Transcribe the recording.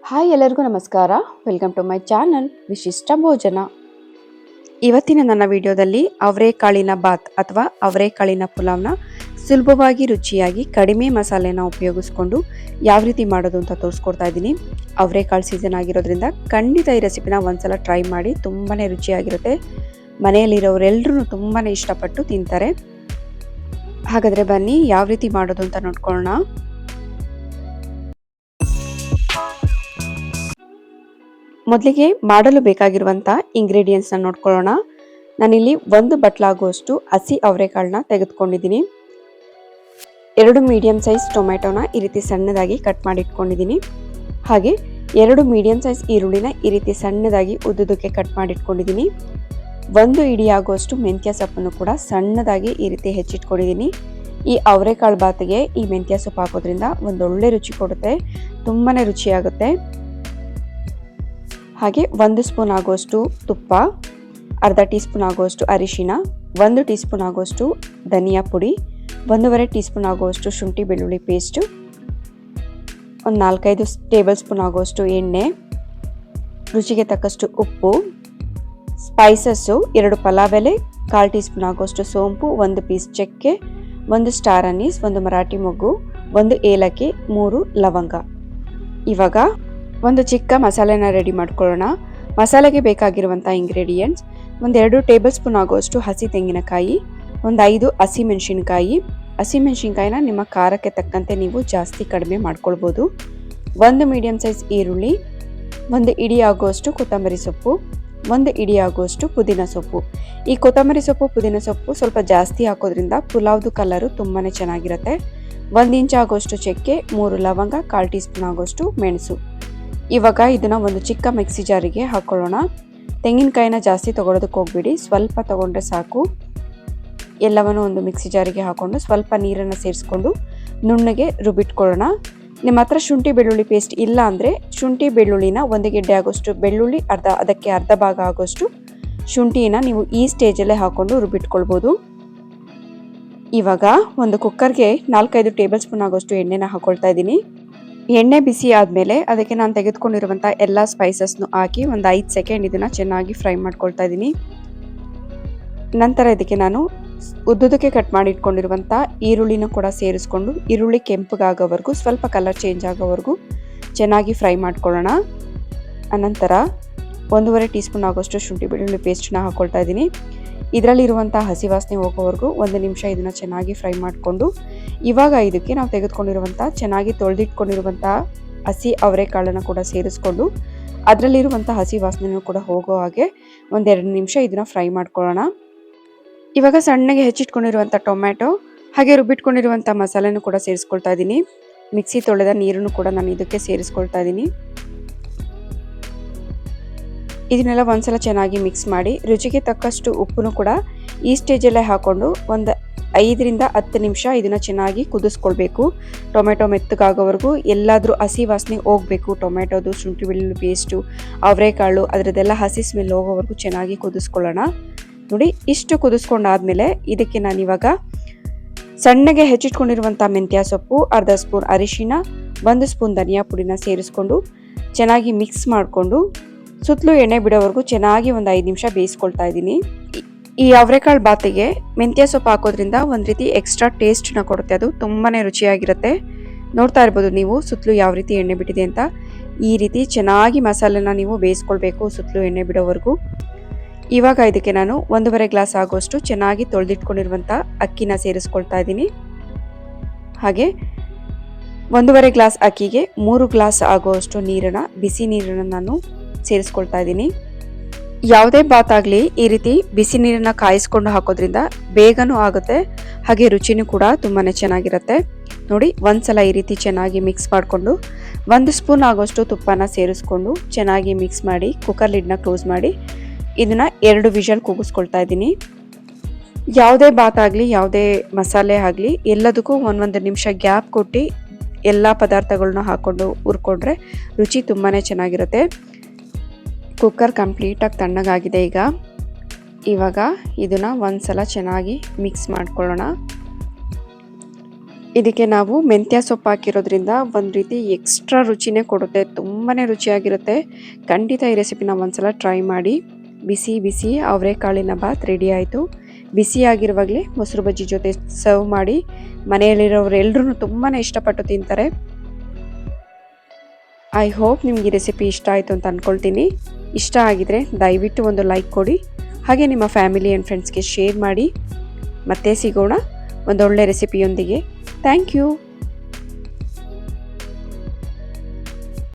Hi ಎಲ್ಲರಿಗೂ ನಮಸ್ಕಾರ. Welcome to my channel ವಿಶಿಷ್ಟ ಭೋಜನ. ಇವತ್ತಿನ ನನ್ನ ವಿಡಿಯೋದಲ್ಲಿ ಅವರೆಕಾಳಿನ ಬಾತ್ ಅಥವಾ ಅವರೆಕಾಳಿನ ಪುಲಾವ್ನ ಸುಲಭವಾಗಿ ರುಚಿಯಾಗಿ ಕಡಿಮೆ ಮಸಾಲೆನ ಉಪಯೋಗಿಸ್ಕೊಂಡು ಯಾವ ರೀತಿ ಮಾಡೋದು ಅಂತ ತೋರಿಸ್ಕೊಡ್ತಾ ಇದ್ದೀನಿ. ಅವರೆಕಾಳು ಸೀಸನ್ ಆಗಿರೋದ್ರಿಂದ ಖಂಡಿತ ಈ ರೆಸಿಪಿನ ಒಂದ್ಸಲ ಟ್ರೈ ಮಾಡಿ. ತುಂಬಾ ರುಚಿಯಾಗಿರುತ್ತೆ. ಮನೆಯಲ್ಲಿರೋರೆಲ್ಲರೂ ತುಂಬಾ ಇಷ್ಟಪಟ್ಟು ತಿಂತಾರೆ. ಹಾಗಾದರೆ ಬನ್ನಿ ಯಾವ ರೀತಿ ಮಾಡೋದು ಅಂತ ನೋಡ್ಕೊಳ್ಳೋಣ. ಮೊದಲಿಗೆ ಮಾಡಲು ಬೇಕಾಗಿರುವಂಥ ಇಂಗ್ರೀಡಿಯೆಂಟ್ಸ್ನ ನೋಡ್ಕೊಳ್ಳೋಣ. ನಾನಿಲ್ಲಿ 1 ಬಟ್ಲಾಗುವಷ್ಟು ಹಸಿ ಅವರೆಕಾಳನ್ನ ತೆಗೆದುಕೊಂಡಿದ್ದೀನಿ. 2 ಮೀಡಿಯಂ ಸೈಜ್ ಟೊಮೆಟೊನ ಈ ರೀತಿ ಸಣ್ಣದಾಗಿ ಕಟ್ ಮಾಡಿ ಇಟ್ಕೊಂಡಿದ್ದೀನಿ. ಹಾಗೆ 2 ಮೀಡಿಯಂ ಸೈಜ್ ಈರುಳ್ಳಿನ ಈ ರೀತಿ ಸಣ್ಣದಾಗಿ ಉದ್ದುದಕ್ಕೆ ಕಟ್ ಮಾಡಿ ಇಟ್ಕೊಂಡಿದ್ದೀನಿ. 1 ಇಡಿ ಆಗುವಷ್ಟು ಮೆಂತ್ಯ ಸೊಪ್ಪನ್ನು ಕೂಡ ಸಣ್ಣದಾಗಿ ಈ ರೀತಿ ಹೆಚ್ಚಿಟ್ಕೊಂಡಿದ್ದೀನಿ. ಈ ಅವರೆಕಾಳು ಬಾತಿಗೆ ಈ ಮೆಂತ್ಯ ಸೊಪ್ಪು ಹಾಕೋದ್ರಿಂದ ಒಂದೊಳ್ಳೆ ರುಚಿ ಕೊಡುತ್ತೆ, ತುಂಬಾ ರುಚಿಯಾಗುತ್ತೆ. ಹಾಗೆ 1 ಸ್ಪೂನ್ ಆಗುವಷ್ಟು ತುಪ್ಪ, ಅರ್ಧ ಟೀ ಸ್ಪೂನ್ ಆಗುವಷ್ಟು ಅರಿಶಿನ, 1 ಟೀ ಸ್ಪೂನ್ ಆಗುವಷ್ಟು ಧನಿಯಾ ಪುಡಿ, 1.5 ಟೀ ಸ್ಪೂನ್ ಆಗುವಷ್ಟು ಶುಂಠಿ ಬೆಳ್ಳುಳ್ಳಿ ಪೇಸ್ಟು, ಒಂದು 4-5 ಟೇಬಲ್ ಸ್ಪೂನ್ ಆಗುವಷ್ಟು ಎಣ್ಣೆ, ರುಚಿಗೆ ತಕ್ಕಷ್ಟು ಉಪ್ಪು, ಸ್ಪೈಸಸ್ಸು 2 ಪಲಾವ್ ಎಲೆ, 1/4 ಟೀ ಸ್ಪೂನ್ ಆಗುವಷ್ಟು ಸೋಂಪು, 1 ಪೀಸ್ ಚಕ್ಕೆ, 1 ಸ್ಟಾರ್ ಅನೀಸ್, 1 ಮರಾಠಿ ಮೊಗ್ಗು, 1 ಏಲಕ್ಕಿ, 3 ಲವಂಗ. ಇವಾಗ ಒಂದು ಚಿಕ್ಕ ಮಸಾಲೆನ ರೆಡಿ ಮಾಡ್ಕೊಳ್ಳೋಣ. ಮಸಾಲೆಗೆ ಬೇಕಾಗಿರುವಂಥ ಇಂಗ್ರೀಡಿಯೆಂಟ್ಸ್: 2 ಟೇಬಲ್ ಸ್ಪೂನ್ ಆಗುವಷ್ಟು ಹಸಿ ತೆಂಗಿನಕಾಯಿ, 5 ಹಸಿಮೆಣಸಿನ್ಕಾಯಿ. ಹಸಿಮೆಣಸಿನ್ಕಾಯಿನ ನಿಮ್ಮ ಖಾರಕ್ಕೆ ತಕ್ಕಂತೆ ನೀವು ಜಾಸ್ತಿ ಕಡಿಮೆ ಮಾಡ್ಕೊಳ್ಬೋದು. 1 ಮೀಡಿಯಂ ಸೈಜ್ ಈರುಳ್ಳಿ, 1 ಇಡಿ ಆಗುವಷ್ಟು ಕೊತ್ತಂಬರಿ ಸೊಪ್ಪು, 1 ಇಡಿ ಆಗುವಷ್ಟು ಪುದೀನ ಸೊಪ್ಪು. ಈ ಕೊತ್ತಂಬರಿ ಸೊಪ್ಪು ಪುದೀನ ಸೊಪ್ಪು ಸ್ವಲ್ಪ ಜಾಸ್ತಿ ಹಾಕೋದ್ರಿಂದ ಪುಲಾವ್ದು ಕಲರು ತುಂಬಾ ಚೆನ್ನಾಗಿರುತ್ತೆ. 1 ಇಂಚ್ ಆಗುವಷ್ಟು ಚಕ್ಕೆ, 3 ಲವಂಗ, 1/4 ಟೀ ಸ್ಪೂನ್ ಆಗುವಷ್ಟು ಮೆಣಸು. ಇವಾಗ ಇದನ್ನು ಒಂದು ಚಿಕ್ಕ ಮಿಕ್ಸಿ ಜಾರಿಗೆ ಹಾಕೊಳ್ಳೋಣ. ತೆಂಗಿನಕಾಯಿನ ಜಾಸ್ತಿ ತೊಗೊಳೋದಕ್ಕೆ ಹೋಗ್ಬಿಡಿ, ಸ್ವಲ್ಪ ತೊಗೊಂಡ್ರೆ ಸಾಕು. ಎಲ್ಲವನ್ನು ಒಂದು ಮಿಕ್ಸಿ ಜಾರಿಗೆ ಹಾಕ್ಕೊಂಡು ಸ್ವಲ್ಪ ನೀರನ್ನು ಸೇರಿಸ್ಕೊಂಡು ನುಣ್ಣಗೆ ರುಬ್ಬಿಟ್ಕೊಳ್ಳೋಣ. ನಿಮ್ಮ ಹತ್ರ ಶುಂಠಿ ಬೆಳ್ಳುಳ್ಳಿ ಪೇಸ್ಟ್ ಇಲ್ಲ ಅಂದರೆ ಶುಂಠಿ ಬೆಳ್ಳುಳ್ಳಿನ 1 ಗೆಡ್ಡೆ ಆಗೋಷ್ಟು ಬೆಳ್ಳುಳ್ಳಿ, ಅದಕ್ಕೆ ಅರ್ಧ ಭಾಗ ಆಗೋಷ್ಟು ಶುಂಠಿನ ನೀವು ಈ ಸ್ಟೇಜಲ್ಲೇ ಹಾಕ್ಕೊಂಡು ರುಬ್ಬಿಟ್ಕೊಳ್ಬೋದು. ಇವಾಗ ಒಂದು ಕುಕ್ಕರ್ಗೆ 4-5 ಟೇಬಲ್ ಸ್ಪೂನ್ ಆಗೋಷ್ಟು ಎಣ್ಣೆನ ಹಾಕೊಳ್ತಾ ಇದ್ದೀನಿ. ಎಣ್ಣೆ ಬಿಸಿ ಆದಮೇಲೆ ಅದಕ್ಕೆ ನಾನು ತೆಗೆದುಕೊಂಡಿರುವಂಥ ಎಲ್ಲ ಸ್ಪೈಸಸ್ನು ಹಾಕಿ ಒಂದು 5 ಸೆಕೆಂಡ್ ಇದನ್ನು ಚೆನ್ನಾಗಿ ಫ್ರೈ ಮಾಡ್ಕೊಳ್ತಾ ಇದ್ದೀನಿ. ನಂತರ ಇದಕ್ಕೆ ನಾನು ಉದ್ದುದಕ್ಕೆ ಕಟ್ ಮಾಡಿ ಇಟ್ಕೊಂಡಿರುವಂಥ ಈರುಳ್ಳಿನೂ ಕೂಡ ಸೇರಿಸ್ಕೊಂಡು ಈರುಳ್ಳಿ ಕೆಂಪಗಾಗೋವರೆಗೂ, ಸ್ವಲ್ಪ ಕಲರ್ ಚೇಂಜ್ ಆಗೋವರೆಗೂ ಚೆನ್ನಾಗಿ ಫ್ರೈ ಮಾಡ್ಕೊಳ್ಳೋಣ. ಅನಂತರ 1.5 ಟೀ ಸ್ಪೂನ್ ಆಗೋಷ್ಟು ಶುಂಠಿ ಬೆಳ್ಳುಳ್ಳಿ ಪೇಸ್ಟನ್ನ ಹಾಕ್ಕೊಳ್ತಾ ಇದ್ದೀನಿ. ಇದರಲ್ಲಿರುವಂಥ ಹಸಿ ವಾಸನೆ ಹೋಗೋವರೆಗೂ 1 ನಿಮಿಷ ಇದನ್ನು ಚೆನ್ನಾಗಿ ಫ್ರೈ ಮಾಡಿಕೊಂಡು, ಇವಾಗ ಇದಕ್ಕೆ ನಾವು ತೆಗೆದುಕೊಂಡಿರುವಂಥ ಚೆನ್ನಾಗಿ ತೊಳೆದಿಟ್ಕೊಂಡಿರುವಂಥ ಹಸಿ ಅವರೆಕಾಳನ್ನು ಕೂಡ ಸೇರಿಸ್ಕೊಂಡು ಅದರಲ್ಲಿರುವಂಥ ಹಸಿ ವಾಸನೆಯೂ ಕೂಡ ಹೋಗೋ ಹಾಗೆ 1-2 ನಿಮಿಷ ಇದನ್ನು ಫ್ರೈ ಮಾಡ್ಕೊಳ್ಳೋಣ. ಇವಾಗ ಸಣ್ಣಗೆ ಹೆಚ್ಚಿಟ್ಕೊಂಡಿರುವಂಥ ಟೊಮ್ಯಾಟೊ ಹಾಗೆ ರುಬ್ಬಿಟ್ಕೊಂಡಿರುವಂಥ ಮಸಾಲೆನೂ ಕೂಡ ಸೇರಿಸ್ಕೊಳ್ತಾ ಇದ್ದೀನಿ. ಮಿಕ್ಸಿ ತೊಳೆದ ನೀರನ್ನು ಕೂಡ ನಾನು ಇದಕ್ಕೆ ಸೇರಿಸ್ಕೊಳ್ತಾ ಇದ್ದೀನಿ. ಇದನ್ನೆಲ್ಲ ಒಂದ್ಸಲ ಚೆನ್ನಾಗಿ ಮಿಕ್ಸ್ ಮಾಡಿ ರುಚಿಗೆ ತಕ್ಕಷ್ಟು ಉಪ್ಪನ್ನು ಕೂಡ ಈ ಸ್ಟೇಜಲ್ಲೇ ಹಾಕ್ಕೊಂಡು ಒಂದು 5-10 ನಿಮಿಷ ಇದನ್ನು ಚೆನ್ನಾಗಿ ಕುದಿಸ್ಕೊಳ್ಬೇಕು. ಟೊಮೆಟೊ ಮೆತ್ತಗಾಗೋವರೆಗೂ ಎಲ್ಲಾದರೂ ಹಸಿ ವಾಸನೆ ಹೋಗಬೇಕು. ಟೊಮೆಟೊದು, ಶುಂಠಿ ಬೆಳ್ಳುಳ್ಳಿ ಪೇಸ್ಟು, ಅವರೆಕಾಳು ಅದರದ್ದೆಲ್ಲ ಹಸಿ ಸ್ಮೆಲ್ ಹೋಗೋವರೆಗೂ ಚೆನ್ನಾಗಿ ಕುದಿಸ್ಕೊಳ್ಳೋಣ. ನೋಡಿ, ಇಷ್ಟು ಕುದಿಸ್ಕೊಂಡಾದ್ಮೇಲೆ ಇದಕ್ಕೆ ನಾನಿವಾಗ ಸಣ್ಣಗೆ ಹೆಚ್ಚಿಟ್ಕೊಂಡಿರುವಂಥ ಮೆಂತ್ಯ ಸೊಪ್ಪು, ಅರ್ಧ ಸ್ಪೂನ್ ಅರಿಶಿನ, 1 ಸ್ಪೂನ್ ಧನಿಯಾ ಪುಡಿನ ಸೇರಿಸ್ಕೊಂಡು ಚೆನ್ನಾಗಿ ಮಿಕ್ಸ್ ಮಾಡಿಕೊಂಡು ಸುತ್ತಲೂ ಎಣ್ಣೆ ಬಿಡೋವರೆಗೂ ಚೆನ್ನಾಗಿ ಒಂದು 5 ನಿಮಿಷ ಬೇಯಿಸ್ಕೊಳ್ತಾ ಇದ್ದೀನಿ. ಈ ಅವರೆಕಾಳು ಬಾತಿಗೆ ಮೆಂತ್ಯ ಸೊಪ್ಪು ಹಾಕೋದ್ರಿಂದ ಒಂದು ರೀತಿ ಎಕ್ಸ್ಟ್ರಾ ಟೇಸ್ಟ್ನ ಕೊಡುತ್ತೆ. ಅದು ತುಂಬಾ ರುಚಿಯಾಗಿರುತ್ತೆ. ನೋಡ್ತಾ ಇರ್ಬೋದು ನೀವು ಸುತ್ತಲೂ ಯಾವ ರೀತಿ ಎಣ್ಣೆ ಬಿಟ್ಟಿದೆ ಅಂತ. ಈ ರೀತಿ ಚೆನ್ನಾಗಿ ಮಸಾಲೆನ ನೀವು ಬೇಯಿಸ್ಕೊಳ್ಬೇಕು ಸುತ್ತಲೂ ಎಣ್ಣೆ ಬಿಡೋವರೆಗೂ. ಇವಾಗ ಇದಕ್ಕೆ ನಾನು 1.5 ಗ್ಲಾಸ್ ಆಗುವಷ್ಟು ಚೆನ್ನಾಗಿ ತೊಳೆದಿಟ್ಕೊಂಡಿರುವಂಥ ಅಕ್ಕಿನ ಸೇರಿಸ್ಕೊಳ್ತಾ ಇದ್ದೀನಿ. ಹಾಗೆ 1.5 ಗ್ಲಾಸ್ ಅಕ್ಕಿಗೆ 3 ಗ್ಲಾಸ್ ಆಗುವಷ್ಟು ನೀರನ್ನು, ಬಿಸಿ ನೀರನ್ನು ನಾನು ಸೇರಿಸ್ಕೊಳ್ತಾ ಇದ್ದೀನಿ. ಯಾವುದೇ ಬಾತ್ ಆಗಲಿ ಈ ರೀತಿ ಬಿಸಿ ನೀರನ್ನು ಕಾಯಿಸ್ಕೊಂಡು ಹಾಕೋದ್ರಿಂದ ಬೇಗನೂ ಆಗುತ್ತೆ, ಹಾಗೆ ರುಚಿನೂ ಕೂಡ ತುಂಬಾ ಚೆನ್ನಾಗಿರುತ್ತೆ. ನೋಡಿ, ಒಂದ್ಸಲ ಈ ರೀತಿ ಚೆನ್ನಾಗಿ ಮಿಕ್ಸ್ ಮಾಡಿಕೊಂಡು 1 ಸ್ಪೂನ್ ಆಗೋಷ್ಟು ತುಪ್ಪನ ಸೇರಿಸ್ಕೊಂಡು ಚೆನ್ನಾಗಿ ಮಿಕ್ಸ್ ಮಾಡಿ ಕುಕ್ಕರ್ ಲಿಡ್ನ ಕ್ಲೋಸ್ ಮಾಡಿ ಇದನ್ನು 2 ವಿಷಲ್ ಕೂಗಿಸ್ಕೊಳ್ತಾ ಇದ್ದೀನಿ. ಯಾವುದೇ ಬಾತ್ ಆಗಲಿ ಯಾವುದೇ ಮಸಾಲೆ ಆಗಲಿ ಎಲ್ಲದಕ್ಕೂ 1 ನಿಮಿಷ ಗ್ಯಾಪ್ ಕೊಟ್ಟು ಎಲ್ಲ ಪದಾರ್ಥಗಳನ್ನ ಹಾಕ್ಕೊಂಡು ಹುರ್ಕೊಂಡ್ರೆ ರುಚಿ ತುಂಬಾ ಚೆನ್ನಾಗಿರುತ್ತೆ. ಕುಕ್ಕರ್ ಕಂಪ್ಲೀಟಾಗಿ ತಣ್ಣಗಾಗಿದೆ. ಇವಾಗ ಇದನ್ನು ಒಂದ್ಸಲ ಚೆನ್ನಾಗಿ ಮಿಕ್ಸ್ ಮಾಡ್ಕೊಳ್ಳೋಣ. ಇದಕ್ಕೆ ನಾವು ಮೆಂತ್ಯ ಸೊಪ್ಪು ಹಾಕಿರೋದ್ರಿಂದ ಒಂದು ರೀತಿ ಎಕ್ಸ್ಟ್ರಾ ರುಚಿನೇ ಕೊಡುತ್ತೆ. ತುಂಬಾ ರುಚಿಯಾಗಿರುತ್ತೆ. ಖಂಡಿತ ಈ ರೆಸಿಪಿನ ಒಂದ್ಸಲ ಟ್ರೈ ಮಾಡಿ. ಬಿಸಿ ಬಿಸಿ ಅವರೆಕಾಳಿನ ಬಾತ್ ರೆಡಿ ಆಯಿತು. ಬಿಸಿಯಾಗಿರುವಾಗಲೇ ಮೊಸರು ಬಜ್ಜಿ ಜೊತೆ ಸರ್ವ್ ಮಾಡಿ ಮನೆಯಲ್ಲಿರೋರು ಎಲ್ಲರೂ ತುಂಬಾ ಇಷ್ಟಪಟ್ಟು ತಿಂತಾರೆ. ಐ ಹೋಪ್ ನಿಮ್ಗೆ ಈ ರೆಸಿಪಿ ಇಷ್ಟ ಆಯಿತು ಅಂತ ಅಂದ್ಕೊಳ್ತೀನಿ. ಇಷ್ಟ ಆಗಿದರೆ ದಯವಿಟ್ಟು ಒಂದು ಲೈಕ್ ಕೊಡಿ. ಹಾಗೆ ನಿಮ್ಮ ಫ್ಯಾಮಿಲಿ ಆ್ಯಂಡ್ ಫ್ರೆಂಡ್ಸ್ಗೆ ಶೇರ್ ಮಾಡಿ. ಮತ್ತೆ ಸಿಗೋಣ ಒಂದೊಳ್ಳೆ ರೆಸಿಪಿಯೊಂದಿಗೆ. Thank you.